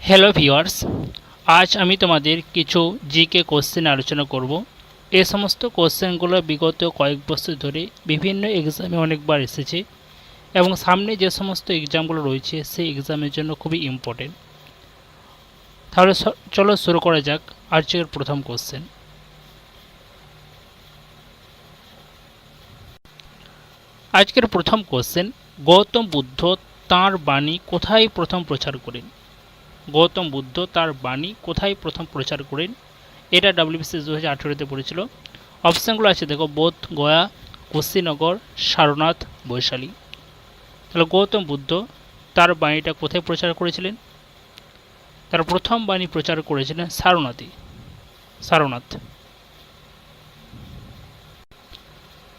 Hello viewers, আজ আমি তোমাদের কিছু জিকে কোশ্চেন আলোচনা করব। এই সমস্ত কোশ্চেনগুলো বিগত কয়েক বছর ধরে বিভিন্ন এক্সামে অনেকবার এসেছে এবং সামনে যে সমস্ত এক্সামগুলো রয়েছে সেই এক্সামের জন্য খুবই ইম্পর্টেন্ট। তাহলে চলো শুরু করা যাক আজকের প্রথম কোশ্চেন। আজকের প্রথম কোশ্চেন, গৌতম বুদ্ধ তাঁর বাণী কোথায় প্রথম প্রচার করেন? গৌতম বুদ্ধ তার বাণী কোথায় প্রথম প্রচার করেন? এটা ডাব্লিউবিসিএস 2018-তে পড়েছিল। অপশানগুলো আছে দেখো, বোধ গয়া, কুশীনগর, সারনাথ, বৈশালী। তাহলে গৌতম বুদ্ধ তার বাণীটা কোথায় প্রচার করেছিলেন? তার প্রথম বাণী প্রচার করেছিলেন সারনাথ।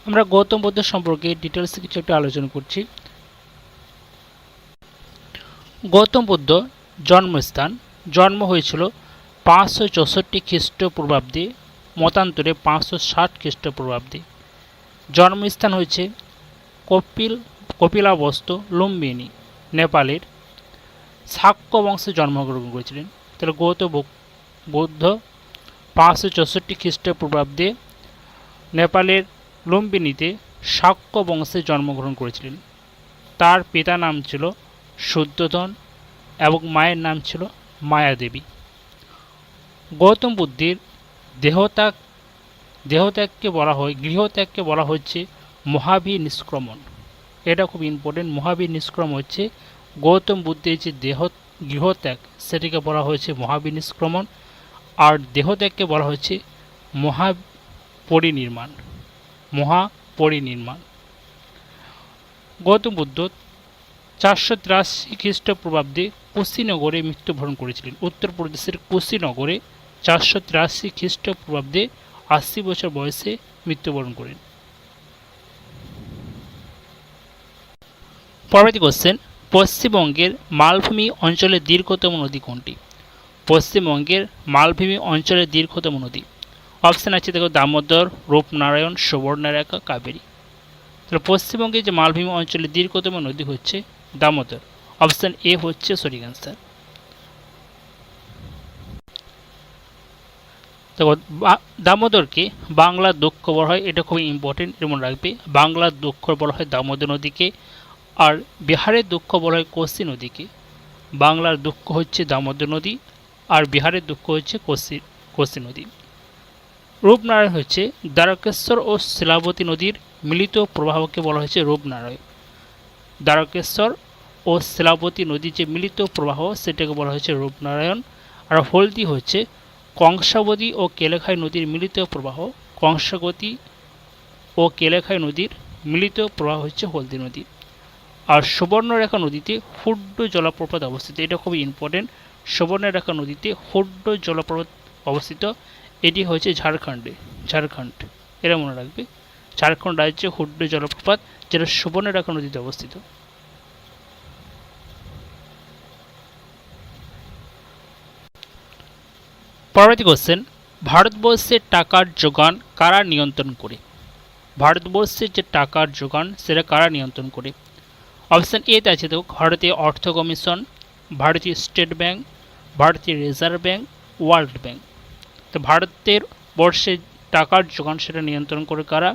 আমরা গৌতম বুদ্ধ সম্পর্কে ডিটেলসে কিছু একটা আলোচনা করছি। গৌতম বুদ্ধ জন্মস্থান, জন্ম হয়েছিল 564 খ্রিস্টপূর্বাব্দে, মতান্তরে 560 খ্রিস্টপূর্বাব্দে। জন্মস্থান হয়েছে কপিলাবস্তু লুম্বিনী, নেপালের। শাক্য বংশে জন্মগ্রহণ করেছিলেন। তাহলে গৌতম বুদ্ধ 564 খ্রিস্টপূর্বাব্দে নেপালের লুম্বিনীতে শাক্য বংশে জন্মগ্রহণ করেছিলেন। তার পিতার নাম ছিল শুদ্ধোধন এবং মায়ের নাম ছিল মায়াদেবী। গৌতম বুদ্ধের গৃহত্যাগকে বলা হচ্ছে মহাবিনিষ্ক্রমণ। এটা খুব ইম্পর্টেন্ট। মহাবিনিষ্ক্রমণ হচ্ছে গৌতম বুদ্ধের যে গৃহত্যাগ, সেটিকে বলা হয়েছে মহাবিনিষ্ক্রমণ, আর দেহত্যাগকে বলা হচ্ছে মহাপরিনির্মাণ। গৌতম বুদ্ধ 483 খ্রিস্টপূর্বাব্দে কুশীনগরে মৃত্যুবরণ করেছিলেন। উত্তরপ্রদেশের কুশীনগরে 483 খ্রিস্টপূর্বাব্দে 80 বছর বয়সে মৃত্যুবরণ করেন। পরবর্তী কোশ্চেন, পশ্চিমবঙ্গের মালভূমি অঞ্চলের দীর্ঘতম নদী কোনটি? পশ্চিমবঙ্গের মালভূমি অঞ্চলের দীর্ঘতম নদী। অপশান আছে দেখো, দামোদর, রূপনারায়ণ, সুবর্ণরেখা, কাবেরী। তাহলে পশ্চিমবঙ্গের যে মালভূমি অঞ্চলের দীর্ঘতম নদী হচ্ছে দামোদর। অপশান এ হচ্ছে সঠিক অ্যান্সার। দেখো, দামোদরকে বাংলার দুঃখ বলা হয়, এটা খুবই ইম্পর্টেন্ট, এর মনে রাখবে। বাংলার দুঃখ বলা হয় দামোদর নদীকে, আর বিহারের দুঃখ বলা হয় কোসি নদীকে। বাংলার দুঃখ হচ্ছে দামোদর নদী, আর বিহারের দুঃখ হচ্ছে কোসি নদী। রূপনারায়ণ হচ্ছে দ্বারকেশ্বর ও শিলাবতী নদীর মিলিত প্রবাহকে বলা হয়েছে রূপনারায়ণ। দ্বারকেশ্বর ও শিলাবতী নদীর যে মিলিত প্রবাহ, সেটাকে বলা হয়েছে রূপনারায়ণ। আর হলদি হচ্ছে কংসাবতী ও কেলেখাই নদীর মিলিত প্রবাহ। কংসাবতী ও কেলেখাই নদীর মিলিত প্রবাহ হচ্ছে হলদি নদী। আর সুবর্ণরেখা নদীতে হুড্ড জলপ্রপাত অবস্থিত। এটা খুবই ইম্পর্টেন্ট। সুবর্ণরেখা নদীতে হুড্ড জলপ্রপাত অবস্থিত। এটি হচ্ছে ঝাড়খণ্ড, এরা মনে রাখবে। ঝাড়খণ্ড রাজ্যে হুড্ড জলপ্রপাত, যেটা সুবর্ণরেখা নদীতে অবস্থিত। পরবর্তী কোশ্চেন, ভারতবর্ষের টাকার যোগান কারা নিয়ন্ত্রণ করে? ভারতবর্ষের যে টাকার যোগান, সেটা কারা নিয়ন্ত্রণ করে? অপশান এতে আছে দেখো, ভারতীয় অর্থ কমিশন, ভারতীয় স্টেট ব্যাংক, ভারতীয় রিজার্ভ ব্যাংক, ওয়ার্ল্ড ব্যাংক। তো ভারতের বর্ষের টাকার যোগান সেটা নিয়ন্ত্রণ করে কারা?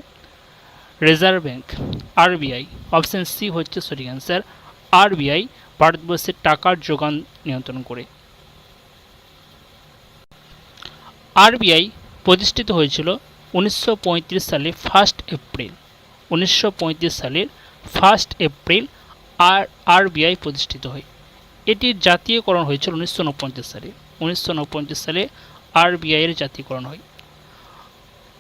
Reserve bank, RBI. Option C হচ্ছে সঠিক অ্যান্সার। আরবিআই ভারতবর্ষের টাকার যোগান নিয়ন্ত্রণ করে। আরবিআই প্রতিষ্ঠিত হয়েছিল 1935 সালে 1 এপ্রিল। 1935 সালের 1 এপ্রিল আরবিআই প্রতিষ্ঠিত হয়। এটির জাতীয়করণ হয়েছিল 1949 সালে। 1949 সালে আরবিআই এর জাতীয়করণ হয়।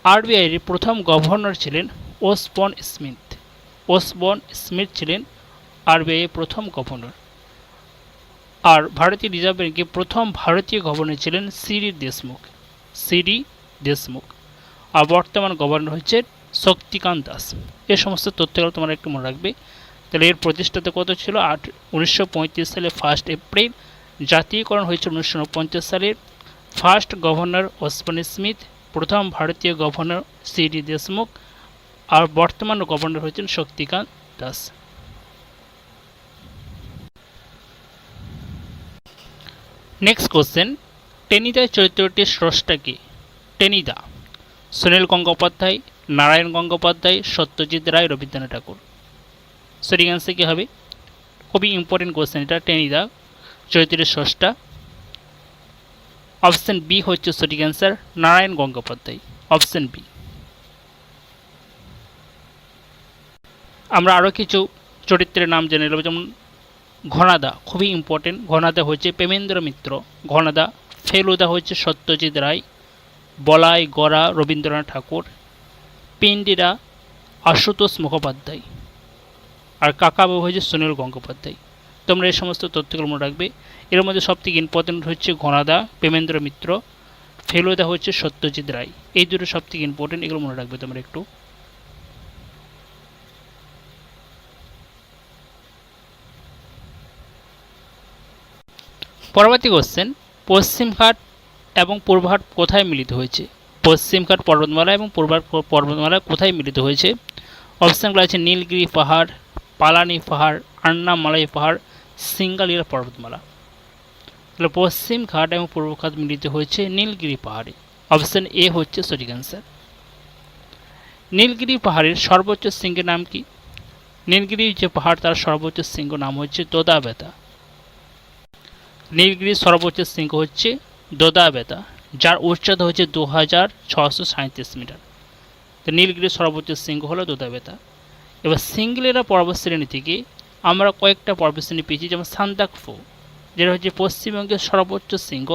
আরবিআই এর প্রথম গভর্নর ছিলেন ওসবর্ন স্মিথ। ওসবর্ন স্মিথ ছিলেন আরবিআই এর প্রথম গভর্নর। আর ভারতীয় রিজার্ভ ব্যাংকের প্রথম ভারতীয় গভর্নর ছিলেন সিডি দেশমুখ। আর বর্তমান গভর্নর হচ্ছেন শক্তিকান্ত দাস। এই সমস্ত তথ্যগুলো তোমরা একটু মনে রাখবে। তাহলে এর প্রতিষ্ঠাতা কত ছিল? 1935 সালে 1 এপ্রিল। জাতীয়করণ হয়েছিল 1949 সালের। ফার্স্ট গভর্নর ওসবর্ন স্মিথ, প্রথম ভারতীয় গভর্নর সিডি দেশমুখ, আর বর্তমান গভর্নর হচ্ছেন শক্তিকান্ত দাস। নেক্সট কোশ্চেন, টেনিদা চরিত্রটির স্রষ্টা কে? টেনিদা সুনীল গঙ্গোপাধ্যায়, নারায়ণ গঙ্গোপাধ্যায়, সত্যজিৎ রায়, রবীন্দ্রনাথ ঠাকুর। সঠিক অ্যান্সার কী হবে? খুবই ইম্পর্টেন্ট কোশ্চেন এটা। টেনিদা চরিত্রের স্রষ্টা অপশন বি হচ্ছে সঠিক answer, Narayan Gangopadhyay, option B. আমরা আরও কিছু চরিত্রের নাম জেনে নেব, যেমন ঘনাদা, খুবই ইম্পর্টেন্ট। ঘনাদা হচ্ছে প্রেমেন্দ্র মিত্র, ঘনাদা। ফেলুদা হচ্ছে সত্যজিৎ রায়, বলাই গড়া রবীন্দ্রনাথ ঠাকুর, পিন্ডিরা আশুতোষ মুখোপাধ্যায়, আর কাকাবাবু হচ্ছে সুনীল গঙ্গোপাধ্যায়। তোমরা এই সমস্ত তথ্যগুলো মনে রাখবে। এর মধ্যে সবথেকে ইম্পর্টেন্ট হচ্ছে ঘনাদা প্রেমেন্দ্র মিত্র, ফেলুদা হচ্ছে সত্যজিৎ রায়। এই দুটো সবথেকে ইম্পর্টেন্ট, এগুলো মনে রাখবে তোমরা একটু। পরবর্তী কোশ্চেন, পশ্চিমঘাট এবং পূর্বঘাট কোথায় মিলিত হয়েছে? পশ্চিমঘাট পর্বতমালা এবং পূর্বঘাট পর্বতমালা কোথায় মিলিত হয়েছে? অপশানগুলো আছে নীলগিরি পাহাড়, পালানি পাহাড়, আন্নামালাই পাহাড়, সিঙ্গালিলা পর্বতমালা। তাহলে পশ্চিমঘাট এবং পূর্বঘাট মিলিত হয়েছে নীলগিরি পাহাড়ে। অপশান এ হচ্ছে সঠিক অ্যান্সার। নীলগিরি পাহাড়ের সর্বোচ্চ শৃঙ্গের নাম কি? নীলগিরি যে পাহাড় তার সর্বোচ্চ শৃঙ্গ নাম হচ্ছে দোদাবেতা। নীলগিরির সর্বোচ্চ শৃঙ্গ হচ্ছে দোদাবেতা, যার উচ্চতা হচ্ছে 2637 মিটার। তো নীলগিরির সর্বোচ্চ শৃঙ্গ হলো দোদাবেতা। এবার সিঙ্গলিলা পর্বতশ্রেণী থেকে আমরা কয়েকটা পর্বতশ্রেণী পেয়েছি, যেমন সান্দাকফু, যেটা হচ্ছে পশ্চিমবঙ্গের সর্বোচ্চ শৃঙ্গ,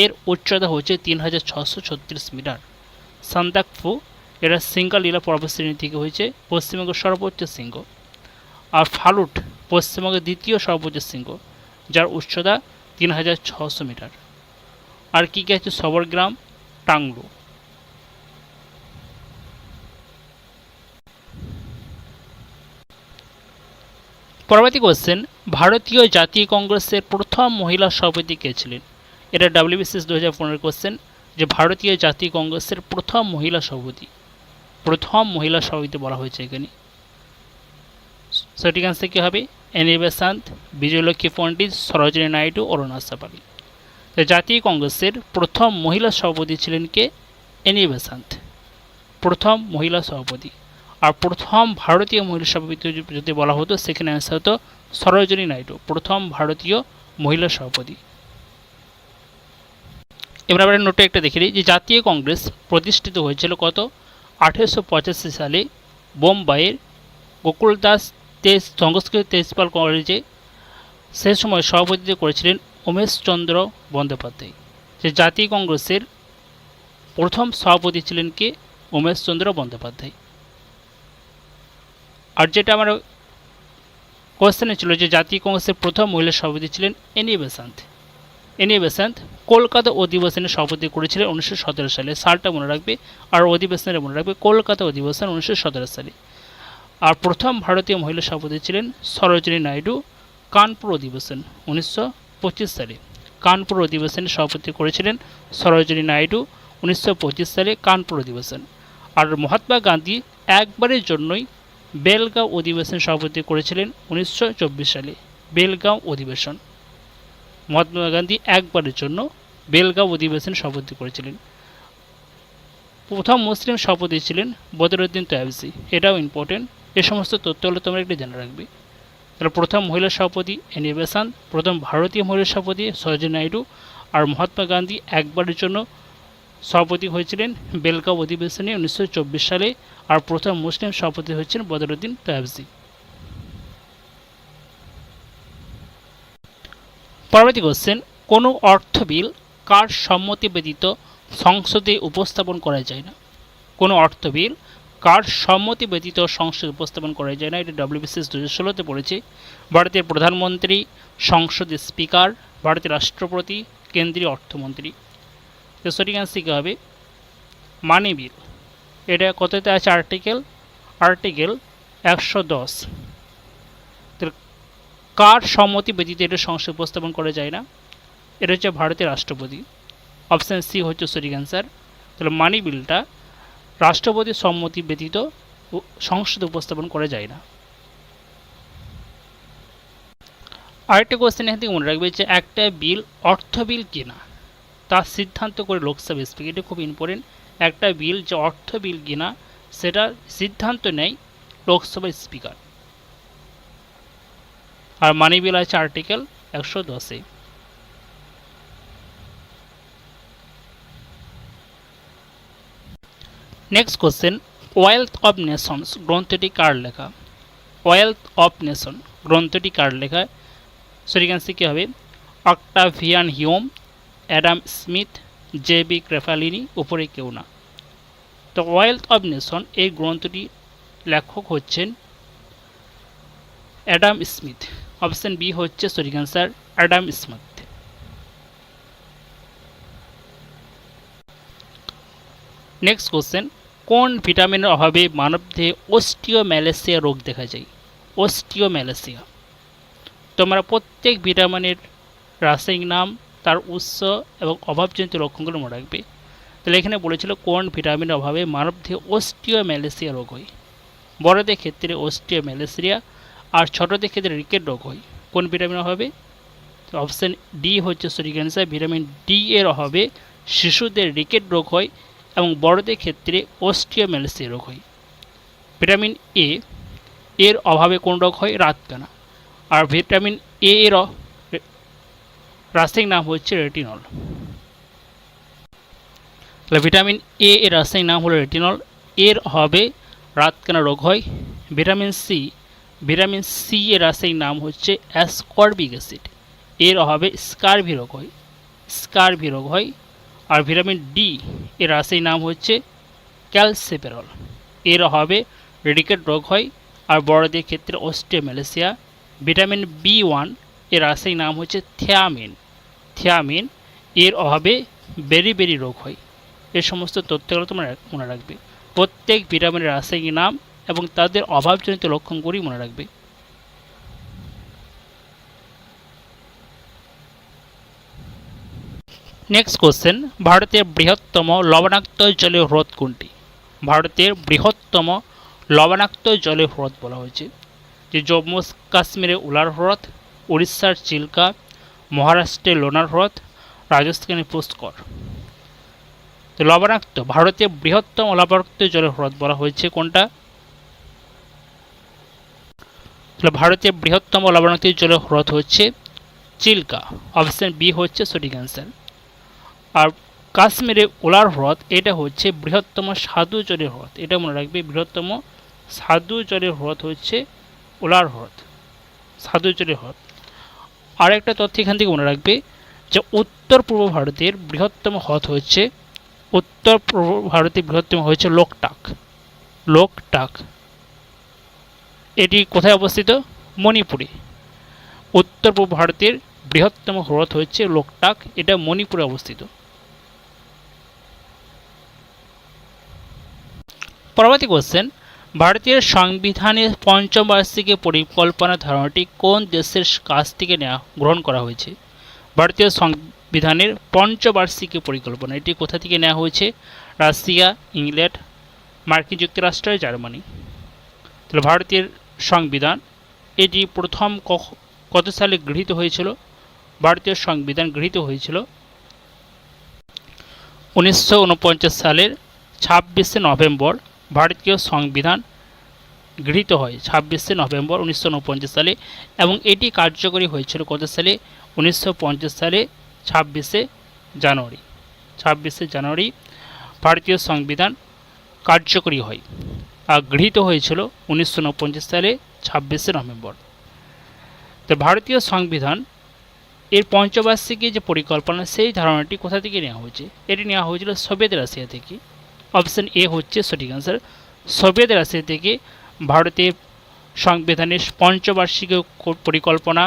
এর উচ্চতা হচ্ছে 3636 মিটার। সান্দাকফু এটা সিঙ্গালীলা পর্বতশ্রেণী থেকে হয়েছে পশ্চিমবঙ্গের সর্বোচ্চ শৃঙ্গ। আর ফালুট পশ্চিমবঙ্গের দ্বিতীয় সর্বোচ্চ শৃঙ্গ, যার উচ্চতা 3600 মিটার। আর কী কী আছে? সবরগ্রাম, টাংলু। পরবর্তী কোশ্চেন, ভারতীয় জাতীয় কংগ্রেসের প্রথম মহিলা সভাপতি কে ছিলেন? এটা WBCS 2015 কোশ্চেন, যে ভারতীয় জাতীয় কংগ্রেসের প্রথম মহিলা সভাপতি বলা হয়েছে এখানে। সঠিক অ্যান্সার কী হবে? এনি বেসান্ত, বিজয়লক্ষ্মী পণ্ডিত, সরোজিনী নাইডু, অরুণা সাপালি। জাতীয় কংগ্রেসের প্রথম মহিলা সভাপতি ছিলেন কে? এনি বেসান্ত, প্রথম মহিলা সভাপতি। আর প্রথম ভারতীয় মহিলা সভাপতি যদি বলা হতো, সেখানে অ্যান্সার হতো সরোজিনী নাইডু, প্রথম ভারতীয় মহিলা সভাপতি। এবার আমরা নোটে একটা দেখে নিই যে জাতীয় কংগ্রেস প্রতিষ্ঠিত হয়েছিল কত? 1885 সালে বোম্বাইয়ের গোকুলদাস সংস্কৃত তেজপাল কলেজে। সে সময় সভাপতিত্ব করেছিলেন উমেশচন্দ্র বন্দ্যোপাধ্যায়। যে জাতীয় কংগ্রেসের প্রথম সভাপতি ছিলেন কে? উমেশচন্দ্র বন্দ্যোপাধ্যায়। আর যেটা আমার কোশ্চেনে ছিল যে জাতীয় কংগ্রেসের প্রথম মহিলা সভাপতি ছিলেন any Besant. Any Besant Kolkata অধিবেশনে সভাপতি করেছিলেন 1917 সালে। সালটা মনে রাখবে, আর অধিবেশনের মনে রাখবে কলকাতা অধিবেশন 1917 সালে। আর প্রথম ভারতীয় মহিলা সভাপতি ছিলেন সরোজিনী নাইডু, কানপুর অধিবেশন 1925 সালে। কানপুর অধিবেশনে সভাপতি করেছিলেন সরোজিনী নাইডু 1925 সালে, কানপুর অধিবেশন। আর মহাত্মা গান্ধী একবারের জন্যই বেলগাঁও অধিবেশনে সভাপতি করেছিলেন 1924 সালে, বেলগাঁও অধিবেশন। মহাত্মা গান্ধী একবারের জন্য বেলগাঁও অধিবেশনে সভাপতি করেছিলেন। প্রথম মুসলিম সভাপতি ছিলেন বদরুদ্দিন তয়াবসি, এটাও ইম্পর্টেন্ট। এ সমস্ত তথ্যগুলো তোমরা একটু জেনে রাখবে। তাহলে প্রথম মহিলা সভাপতি এনি বেসান্ত, প্রথম ভারতীয় মহিলা সভাপতি সরোজিনী নাইডু, আর মহাত্মা গান্ধী একবারের জন্য সভাপতি হয়েছিলেন বেলগাঁও অধিবেশনে 1924 সালে, আর প্রথম মুসলিম সভাপতি হয়েছিলেন বদরুদ্দিন তয়াবসি। পরবর্তী কোশ্চেন, কোনো অর্থ বিল কার সম্মতি ব্যতীত সংসদে উপস্থাপন করা যায় না? কোনো অর্থ বিল কার সম্মতি ব্যতীত সংসদে উপস্থাপন করা যায় না? এটা WBCS 2016-তে পড়েছে। ভারতের প্রধানমন্ত্রী, সংসদের স্পিকার, ভারতের রাষ্ট্রপতি, কেন্দ্রীয় অর্থমন্ত্রী। তো সঠিক অ্যান্সার কী হবে? মানি বিল। এটা কততে আছে? আর্টিকেল 110। কার সম্মতি ব্যতীত এটা সংসদে উপস্থাপন করা যায় না? এটা হচ্ছে ভারতের রাষ্ট্রপতি। অপশান সি হচ্ছে সঠিক অ্যান্সার। তাহলে মানি বিলটা রাষ্ট্রপতির সম্মতি ব্যতীত সংসদে উপস্থাপন করা যায় না। আরেকটা কোয়েশ্চেন এখান থেকে মনে রাখবে যে একটা বিল অর্থ বিল কিনা তা সিদ্ধান্ত করে লোকসভা স্পিকার। এটা খুব ইম্পর্টেন্ট। একটা বিল যে অর্থ বিল কিনা সেটা সিদ্ধান্ত নেয় লোকসভা স্পিকার। আর মানি বিল আছে আর্টিকেল 110-এ। Next question, wealth of nations গ্রন্থটি কার লেখা? ওয়েলথ অফ নেশন গ্রন্থটি কার লেখা? সঠিক অ্যান্সার কী হবে? Octavian Hume, Adam Smith, J B. ক্রেফালিনি, উপরে কেউ না। তো ওয়েলথ অফ নেশন এই গ্রন্থটি লেখক হচ্ছেন অ্যাডাম স্মিথ। অপশন বি হচ্ছে সঠিক answer, Adam Smith. Next question, কোন ভিটামিনের অভাবে মানবদেহে অস্টিওম্যালেসিয়া রোগ দেখা যায়? অস্টিওম্যালেসিয়া। তোমরা প্রত্যেক ভিটামিনের রাসায়নিক নাম, তার উৎস এবং অভাবজনিত লক্ষণগুলো মনে রাখবে। তাহলে এখানে বলেছিল কোন ভিটামিনের অভাবে মানবদেহে অস্টিওম্যালেসিয়া রোগ হয়। বড়দের ক্ষেত্রে অস্টিওম্যালেসিয়া আর ছোটদের ক্ষেত্রে রিকেট রোগ হয়। কোন ভিটামিনের অভাবে? অপশন ডি হচ্ছে সঠিক অ্যান্সার, ভিটামিন ডি এর অভাবে শিশুদের রিকেট রোগ হয় এবং বড়দের ক্ষেত্রে অস্টিওম্যালেসিয়া রোগ হয়। ভিটামিন এ এর অভাবে কোন রোগ হয়? রাতকানা। আর ভিটামিন এ এর রাসায়নিক নাম হচ্ছে রেটিনল। তাহলে ভিটামিন এ এর রাসায়নিক নাম হলো রেটিনল, এর অভাবে রাতকানা রোগ হয়। ভিটামিন সি এর রাসায়নিক নাম হচ্ছে অ্যাসকর্বিক অ্যাসিড, এর অভাবে স্কারভি রোগ হয়। আর ভিটামিন ডি এর রাসায়নিক নাম হচ্ছে ক্যালসিফেরল, এর অভাবে রিকেট রোগ হয় আর বড়দের ক্ষেত্রে অস্টিওম্যালেসিয়া। ভিটামিন বি1 এর রাসায়নিক নাম হচ্ছে থিয়ামিন, এর অভাবে বেরি রোগ হয়। এই সমস্ত তথ্যগুলো তোমরা মনে রাখবে। প্রত্যেক ভিটামিনের রাসায়নিক নাম এবং তাদের অভাবজনিত লক্ষণগুলি মনে রাখবে। নেক্সট কোশ্চেন, ভারতের বৃহত্তম লবণাক্ত জলীয় হ্রদ কোনটি? ভারতের বৃহত্তম লবণাক্ত জলীয় হ্রদ বলা হয়েছে যে জম্মু কাশ্মীরে উলার হ্রদ, উড়িষ্যার চিল্কা, মহারাষ্ট্রের লোনার হ্রদ, রাজস্থানের পুষ্কর। তো লবণাক্ত, ভারতের বৃহত্তম লবণাক্ত জলীয় হ্রদ বলা হয়েছে কোনটা? ভারতের বৃহত্তম লবণাক্ত জলীয় হ্রদ হচ্ছে চিল্কা। অপশন বি হচ্ছে সঠিক অ্যান্সার। আর কাশ্মীরে উলার হ্রদ এটা হচ্ছে বৃহত্তম স্বাদু জলীয় হ্রদ। এটা মনে রাখবে, বৃহত্তম স্বাদু জলীয় হ্রদ হচ্ছে উলার হ্রদ, স্বাদু জলীয় হ্রদ। আর একটা তথ্য এখান থেকে মনে রাখবে যে উত্তর পূর্ব ভারতের বৃহত্তম হ্রদ হচ্ছে লোকটাক। এটি কোথায় অবস্থিত? মণিপুরে। উত্তর পূর্ব ভারতের বৃহত্তম হ্রদ হচ্ছে লোকটাক, এটা মণিপুরে অবস্থিত। পরবর্তী কোশ্চেন, ভারতীয় সংবিধানের পঞ্চম বার্ষিকী পরিকল্পনা ধারণাটি কোন দেশের কাছ থেকে গ্রহণ করা হয়েছে? ভারতীয় সংবিধানের পঞ্চবার্ষিকী পরিকল্পনা এটি কোথা থেকে নেওয়া হয়েছে? রাশিয়া, ইংল্যান্ড, মার্কিন যুক্তরাষ্ট্র, জার্মানি। তাহলে ভারতীয় সংবিধান এটি প্রথম কত সালে গৃহীত হয়েছিল? ভারতীয় সংবিধান গৃহীত হয়েছিল 1949 সালের 26শে নভেম্বর। ভারতীয় সংবিধান গৃহীত হয় 26শে নভেম্বর 1949 সালে এবং এটি কার্যকরী হয়েছিল কত সালে? 1950 সালে 26শে জানুয়ারি ভারতীয় সংবিধান কার্যকরী হয় আর গৃহীত হয়েছিল 1949 সালে 26শে নভেম্বর। তো ভারতীয় সংবিধান এর পঞ্চবার্ষিকী যে পরিকল্পনা সেই ধারণাটি কোথা থেকে নেওয়া হয়েছে? এটি নেওয়া হয়েছিল সোভিয়েত রাশিয়া থেকে। অপশন এ হচ্ছে সঠিক অ্যান্সার, সোভিয়েত রাশিয়া থেকে ভারতের সংবিধানের পঞ্চবার্ষিকী পরিকল্পনা,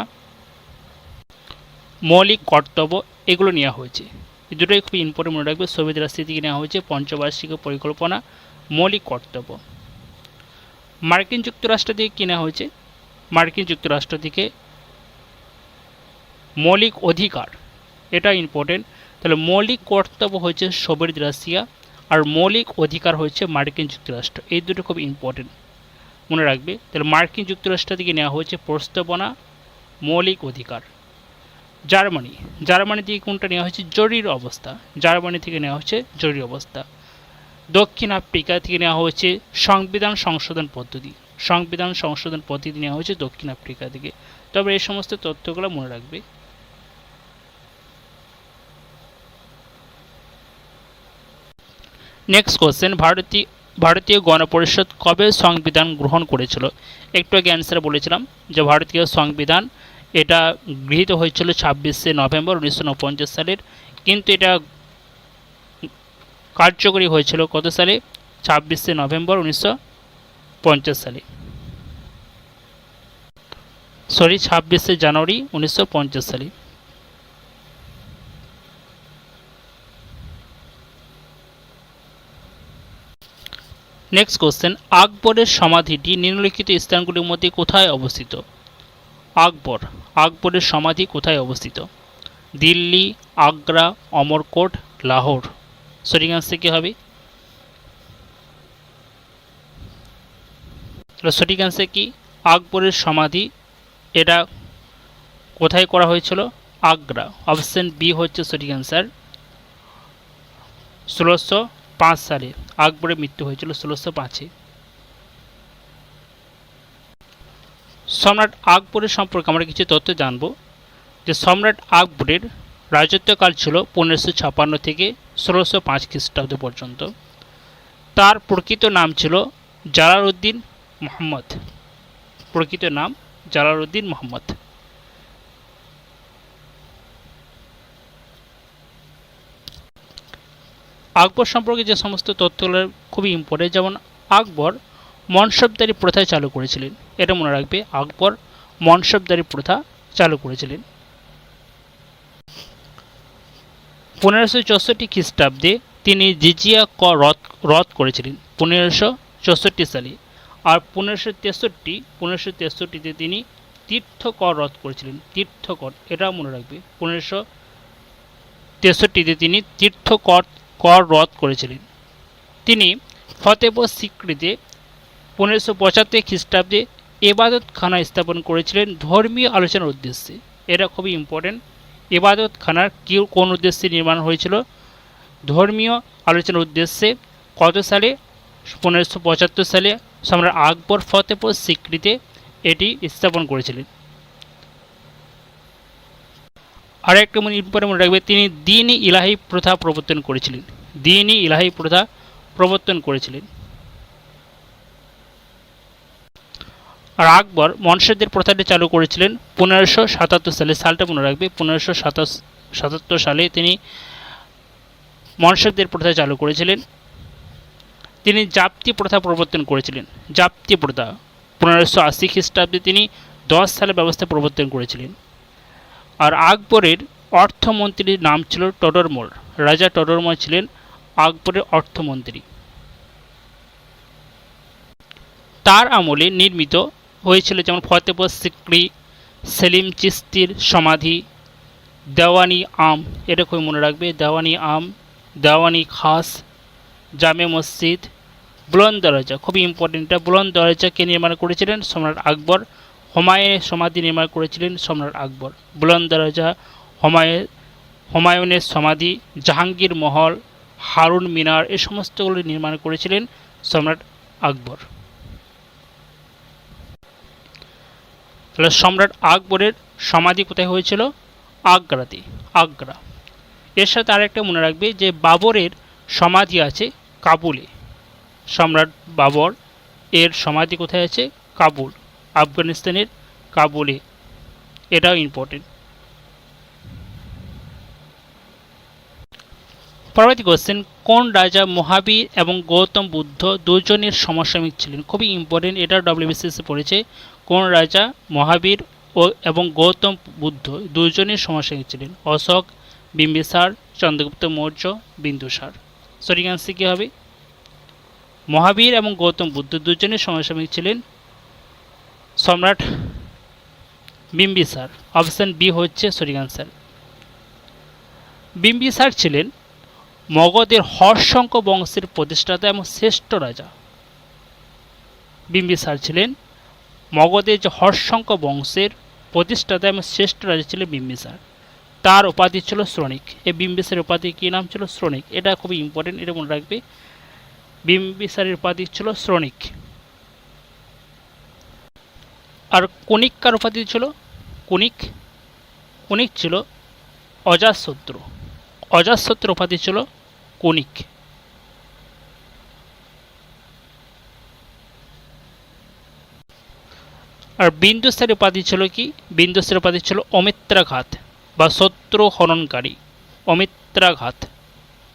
মৌলিক কর্তব্য এগুলো নেওয়া হয়েছে। এই দুটোই খুব ইম্পর্টেন্ট মনে রাখবে। সোভিয়েত রাশিয়া থেকে নেওয়া হয়েছে পঞ্চবার্ষিকী পরিকল্পনা, মৌলিক কর্তব্য। মার্কিন যুক্তরাষ্ট্র থেকে কী নেওয়া হয়েছে? মার্কিন যুক্তরাষ্ট্র থেকে মৌলিক অধিকার, এটা ইম্পর্টেন্ট। তাহলে মৌলিক কর্তব্য হচ্ছে সোভিয়েত রাশিয়া আর মৌলিক অধিকার হচ্ছে মার্কিন যুক্তরাষ্ট্র। এই দুটো খুব ইম্পর্টেন্ট মনে রাখবে। তাহলে মার্কিন যুক্তরাষ্ট্র থেকে নেওয়া হয়েছে প্রস্তাবনা, মৌলিক অধিকার। জার্মানি থেকে কোনটা নেওয়া হয়েছে? জরুরি অবস্থা। জার্মানি থেকে নেওয়া হচ্ছে জরুরি অবস্থা। দক্ষিণ আফ্রিকা থেকে নেওয়া হয়েছে সংবিধান সংশোধন পদ্ধতি নেওয়া হয়েছে দক্ষিণ আফ্রিকা থেকে। তবে এই সমস্ত তথ্যগুলো মনে রাখবে। নেক্সট কোশ্চেন, ভারতীয় গণপরিষদ কবে সংবিধান গ্রহণ করেছিল? একটু আগে অ্যান্সার বলেছিলাম যে ভারতীয় সংবিধান এটা গৃহীত হয়েছিল 26শে নভেম্বর 1949 সালের, কিন্তু এটা কার্যকরী হয়েছিল কত সালে? 26শে নভেম্বর 1950 সালে, 26শে জানুয়ারি 1950 সালে। নেক্সট কোশ্চেন, আকবরের সমাধিটি নিম্নলিখিত স্থানগুলির মধ্যে কোথায় অবস্থিত? আকবরের সমাধি কোথায় অবস্থিত? দিল্লি, আগ্রা, অমরকোট, লাহোর। সঠিক আনসার কি হবে? সঠিক আনসার কি? আকবরের সমাধি এটা কোথায় করা হয়েছিল? আগ্রা। অপশন বি হচ্ছে সঠিক আনসার। 1605 সালে আকবরের মৃত্যু হয়েছিল 1605-এ। সম্রাট আকবরের সম্পর্কে আমরা কিছু তথ্য জানব। যে সম্রাট আকবরের রাজত্বকাল ছিল 1556 থেকে 1605 খ্রিস্টাব্দ পর্যন্ত। তার প্রকৃত নাম ছিল জালালউদ্দিন মুহাম্মদ। আকবর সম্পর্কে যে সমস্ত তথ্যগুলো খুবই ইম্পর্টেন্ট, যেমন আকবর মনসবদারি প্রথা চালু করেছিলেন। এটা মনে রাখবে, আকবর মনসবদারি প্রথা চালু করেছিলেন। 1564 খ্রিস্টাব্দে তিনি জিজিয়া কর রদ করেছিলেন 1564 সালে। আর 1563-তে তিনি তীর্থকর রদ করেছিলেন। এটা মনে রাখবে, 1563-তে তিনি তীর্থকর রদ করেছিলেন। তিনি ফতেপুর সিক্রিতে 1575 খ্রিস্টাব্দে এবাদতখানা স্থাপন করেছিলেন ধর্মীয় আলোচনার উদ্দেশ্যে। এটা খুবই ইম্পর্টেন্ট। এবাদতখানার কোন উদ্দেশ্যে নির্মাণ হয়েছিল? ধর্মীয় আলোচনার উদ্দেশ্যে। কত সালে? 1575 সালে সম্রাট আকবর ফতেপুর সিক্রিতে এটি স্থাপন করেছিলেন। আর একটা ইম্পর্টেন্ট মনে রাখবে, তিনি দ্বীন-ই ইলাহি প্রথা প্রবর্তন করেছিলেন। আর আকবর মনসবদের প্রথাটি চালু করেছিলেন 1577 সালে। সালটা মনে রাখবে, 1577 সালে তিনি মনসবদের প্রথা চালু করেছিলেন। তিনি জাপ্তি প্রথা প্রবর্তন করেছিলেন। 1580 খ্রিস্টাব্দে তিনি 10 সালে ব্যবস্থা প্রবর্তন করেছিলেন। আর আকবরের অর্থমন্ত্রীর নাম ছিল টডরমল। রাজা টডরমল ছিলেন আকবরের অর্থমন্ত্রী। তার আমলে নির্মিত হয়েছিল যেমন ফতেপুর সিক্রি, সেলিম চিশতির সমাধি, দেওয়ানি আম, এটা খুবই মনে রাখবে, দেওয়ানি আম, দেওয়ানি খাস, জামে মসজিদ, বুলন্দ দরজা। খুবই ইম্পর্টেন্ট। বুলন্দ দরজাকে নির্মাণ করেছিলেন সম্রাট আকবর। হুমায়ুনের সমাধি নির্মাণ করেছিলেন সম্রাট আকবর। বুলন্দ দরজা, হুমায়ুনের সমাধি, জাহাঙ্গীর মহল, হারুন মিনার, এই সমস্তগুলি নির্মাণ করেছিলেন সম্রাট আকবর। তাহলে সম্রাট আকবরের সমাধি কোথায় হয়েছিল? আগ্রাতে। এর সাথে আরেকটা মনে রাখবে যে বাবরের সমাধি আছে কাবুলে। সম্রাট বাবর এর সমাধি কোথায় আছে? কাবুল, আফগানিস্তানের কাবুলে। এটাও ইম্পর্টেন্ট। পরবর্তী কোশ্চেন, কোন রাজা মহাবীর এবং গৌতম বুদ্ধ দুজনের সমসাময়িক ছিলেন? খুবই ইম্পর্টেন্ট, এটা ডব্লিউবিসিএসে পড়েছে। কোন রাজা মহাবীর এবং গৌতম বুদ্ধ দুজনের সমসাময়িক ছিলেন? অশোক, বিম্বিসার, চন্দ্রগুপ্ত মৌর্য, বিন্দুসার। সঠিক আনসার কী হবে? মহাবীর এবং গৌতম বুদ্ধ দুজনের সমসাময়িক ছিলেন সম্রাট বিম্বিসার। অপশন বি হচ্ছে সঠিক আনসার। বিম্বিসার ছিলেন মগধের হর্ষঙ্ক বংশের প্রতিষ্ঠাতা এবং শ্রেষ্ঠ রাজা। বিম্বিসার ছিলেন মগধের যে হর্ষঙ্ক বংশের প্রতিষ্ঠাতা এবং শ্রেষ্ঠ রাজা ছিল বিম্বিসার। তার উপাধি ছিল শ্রমিক। এই বিম্বিসারের উপাধি কী নাম ছিল? শ্রমিক। এটা খুবই ইম্পর্টেন্ট, এটা মনে রাখবে। বিম্বিসারের উপাধি ছিল শ্রমিক। আর কনিক কার উপাধি ছিল? কনিক কনিক ছিল অজাতশত্রু। অজাতশত্রুর উপাধি ছিল কনিক। আর বিন্দুসারের উপাধি ছিল কি? বিন্দুসারের উপাধি ছিল অমিত্রাঘাত বা শত্রু হননকারী। অমিত্রাঘাত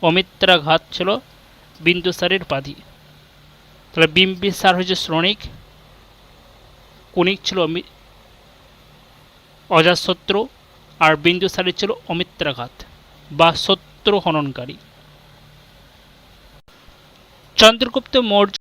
অমিত্রাঘাত ছিল বিন্দুসারের উপাধি। তাহলে বিম্বিসার হচ্ছে শ্রমিক, কনিক ছিল অজাতশত্রু, আর বিন্দুসারের ছিল অমিত্রাঘাত বা শত্রু হননকারী। চন্দ্রগুপ্ত মৌর্য